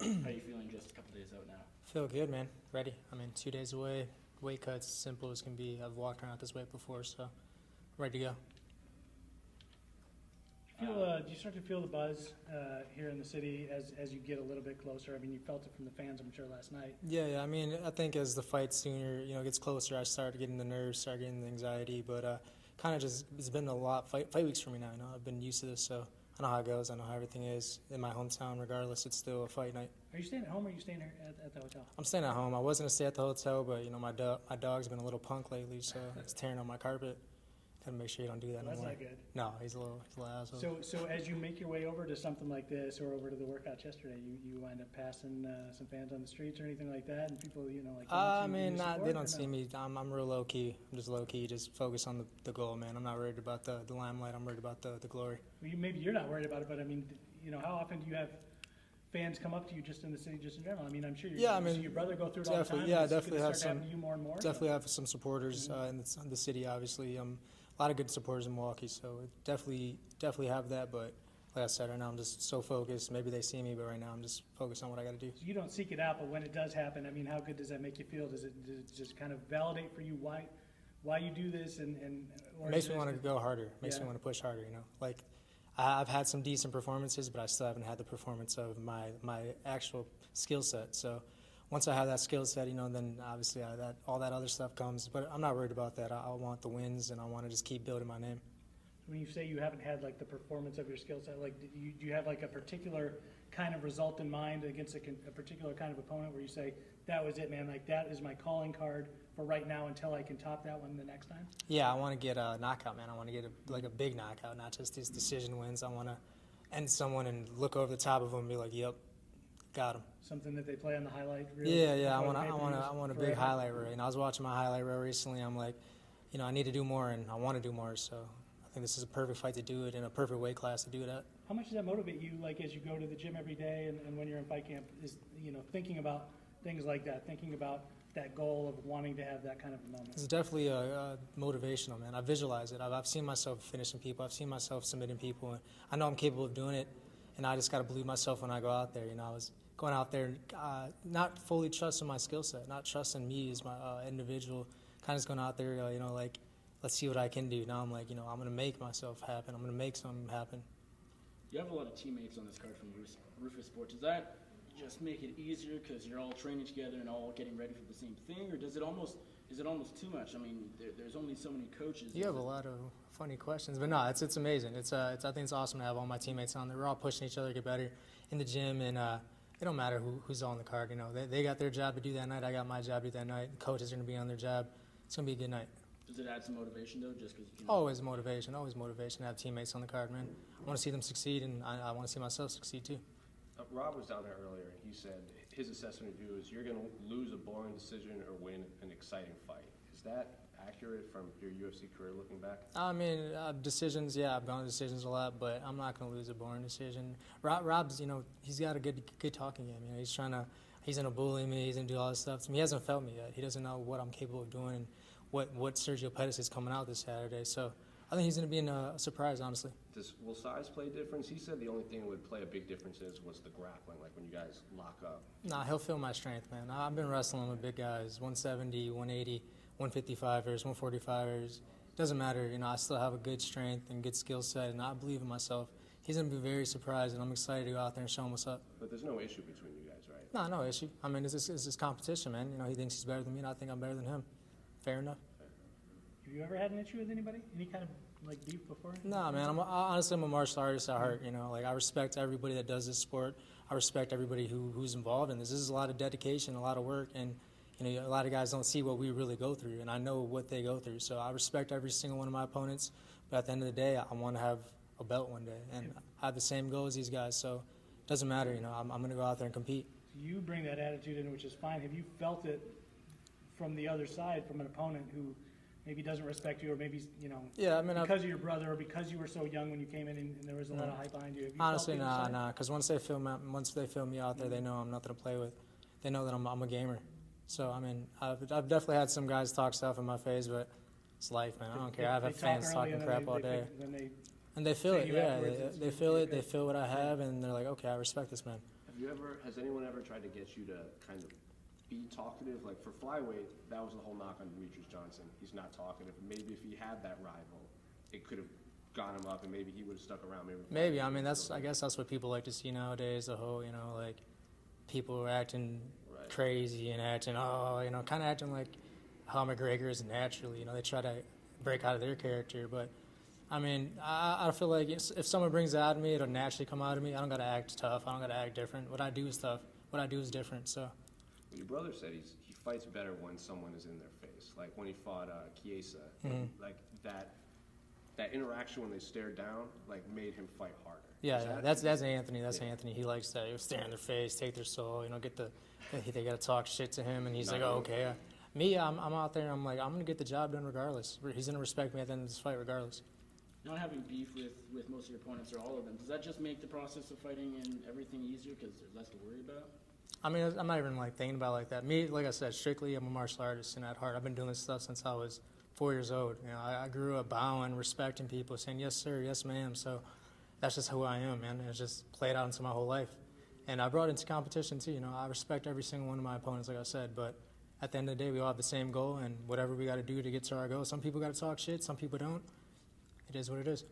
How are you feeling just a couple days out now? Feel good, man. Ready. 2 days away. Weight cuts, simple as can be. I've walked around this weight before, so ready to go. Do you start to feel the buzz here in the city as you get a little bit closer? You felt it from the fans, I'm sure, last night. Yeah. I think as the fight sooner, gets closer, I start getting the nerves, start getting the anxiety. But kind of just, it's been a lot fight weeks for me now. I've been used to this, so I know how it goes. I know how everything is in my hometown. Regardless, it's still a fight night. Are you staying at home or are you staying at the hotel? I'm staying at home. I was gonna stay at the hotel, but my dog's been a little punk lately, so it's tearing on my carpet. Gotta make sure you don't do that no more. That's not good. No, he's a little asshole. So as you make your way over to something like this, or over to the workout yesterday, you wind up passing some fans on the streets or anything like that, and people, they don't see me. I'm real low key. I'm just low key, just focus on the goal, man. I'm not worried about the limelight. I'm worried about the glory. Well, maybe you're not worried about it, but how often do you have fans come up to you just in the city, just in general? I'm sure. Your brother go through it all the time. Yeah, definitely have some. To you more and more, definitely have some supporters in the city. Obviously, a lot of good supporters in Milwaukee, so definitely have that. But like I said, right now I'm just so focused. Maybe they see me, but right now I'm just focused on what I got to do. So you don't seek it out, but when it does happen, how good does that make you feel? Does it just kind of validate for you why you do this? It makes me want to go harder. Makes me want to push harder. I've had some decent performances, but I still haven't had the performance of my actual skill set. So once I have that skill set, then obviously all that other stuff comes. But I'm not worried about that. I want the wins, and I want to just keep building my name. When you say you haven't had the performance of your skill set, do you have a particular kind of result in mind against a particular kind of opponent where you say, that was it, man, that is my calling card for right now until I can top that one the next time? Yeah, I want to get a knockout, man. I want to get a big knockout, not just these decision wins. I want to end someone and look over the top of them and be like, yep, got him. Something that they play on the highlight reel? Yeah. I want a big highlight reel. I was watching my highlight reel recently. I'm like, I need to do more, and I want to do more. So I think this is a perfect fight to do it in a perfect weight class to do it at. How much does that motivate you, as you go to the gym every day and when you're in fight camp, is thinking about things like that, thinking about that goal of wanting to have that kind of a moment? It's definitely motivational, man. I visualize it. I've seen myself finishing people. I've seen myself submitting people. And I know I'm capable of doing it, and I just got to believe myself when I go out there. I was going out there not fully trusting my skill set, not trusting me as my individual, kind of just going out there, let's see what I can do. Now I'm like, I'm going to make myself happen. I'm going to make something happen. You have a lot of teammates on this card from Rufus Sports. Does that just make it easier because you're all training together and all getting ready for the same thing, or is it almost too much? There's only so many coaches. You have a lot of funny questions, but no, it's amazing. I think it's awesome to have all my teammates on there. We're all pushing each other to get better in the gym, and it don't matter who's on the card. They got their job to do that night. I got my job to do that night. The coaches are going to be on their job. It's going to be a good night. Does it add some motivation, though, just because Always motivation to have teammates on the card, man. I want to see them succeed, and I want to see myself succeed, too. Rob was down there earlier, and he said his assessment of you is you're going to lose a boring decision or win an exciting fight. Is that accurate from your UFC career looking back? Decisions, yeah, I've gone to decisions a lot, but I'm not going to lose a boring decision. Rob's, he's got a good talking game. He's going to bully me, he's going to do all this stuff to me. He hasn't felt me yet. He doesn't know what I'm capable of doing and what Sergio Pettis is coming out this Saturday. So I think he's going to be a surprise, honestly. Will size play a difference? He said the only thing that would play a big difference was the grappling, when you guys lock up. Nah, he'll feel my strength, man. I've been wrestling with big guys, 170, 180, 155ers, 145ers. Doesn't matter, I still have a good strength and good skill set, and I believe in myself. He's going to be very surprised, and I'm excited to go out there and show him what's up. But there's no issue between you guys, right? No issue. It's just competition, man. He thinks he's better than me, and I think I'm better than him. Fair enough. Have you ever had an issue with anybody? Any kind of beef before? Nah, man. Honestly, I'm a martial artist at heart. I respect everybody that does this sport. I respect everybody who's involved in this. This is a lot of dedication, a lot of work, and a lot of guys don't see what we really go through, and I know what they go through. So I respect every single one of my opponents. But at the end of the day, I want to have a belt one day, and I have the same goal as these guys. So it doesn't matter. I'm going to go out there and compete. You bring that attitude in, which is fine. Have you felt it from the other side, from an opponent who maybe doesn't respect you, or maybe, because of your brother, or because you were so young when you came in and there was a lot of hype behind you? Honestly, nah, because once they feel me out there, they know I'm nothing to play with. They know that I'm a gamer. So, I've definitely had some guys talk stuff in my face, but it's life, man. I don't care. I've had fans talking crap all day. And they feel it, yeah. They feel it. They feel what I have, and they're like, okay, I respect this man. Have Has anyone ever tried to get you to kind of be talkative? Like for flyweight, that was the whole knock on Demetrius Johnson. He's not talkative. Maybe if he had that rival, it could have got him up, and maybe he would have stuck around. Maybe. I mean, I guess that's what people like to see nowadays. The whole, like people acting crazy and acting, kind of acting like how McGregor is naturally. They try to break out of their character, but I mean, I feel like if someone brings it out of me, it'll naturally come out of me. I don't got to act tough. I don't got to act different. What I do is tough. What I do is different. So. Well, your brother said he fights better when someone is in their face. Like when he fought Chiesa, like that interaction when they stared down, like made him fight harder. Yeah, that's Anthony. That's Anthony. He likes that. He'll stare in their face, take their soul. They got to talk shit to him, and he's like, oh, okay. Me, I'm out there. I'm like, I'm gonna get the job done regardless. He's gonna respect me at the end of this fight regardless. Not having beef with most of your opponents or all of them, does that just make the process of fighting and everything easier because there's less to worry about? I mean, I'm not even thinking about it like that. Me, like I said, strictly I'm a martial artist and at heart. I've been doing this stuff since I was 4 years old. I grew up bowing, respecting people, saying yes sir, yes ma'am. So that's just who I am, man. It's just played out into my whole life. And I brought it into competition too. I respect every single one of my opponents, like I said. But at the end of the day, we all have the same goal, and whatever we got to do to get to our goal. Some people got to talk shit, some people don't. It is what it is.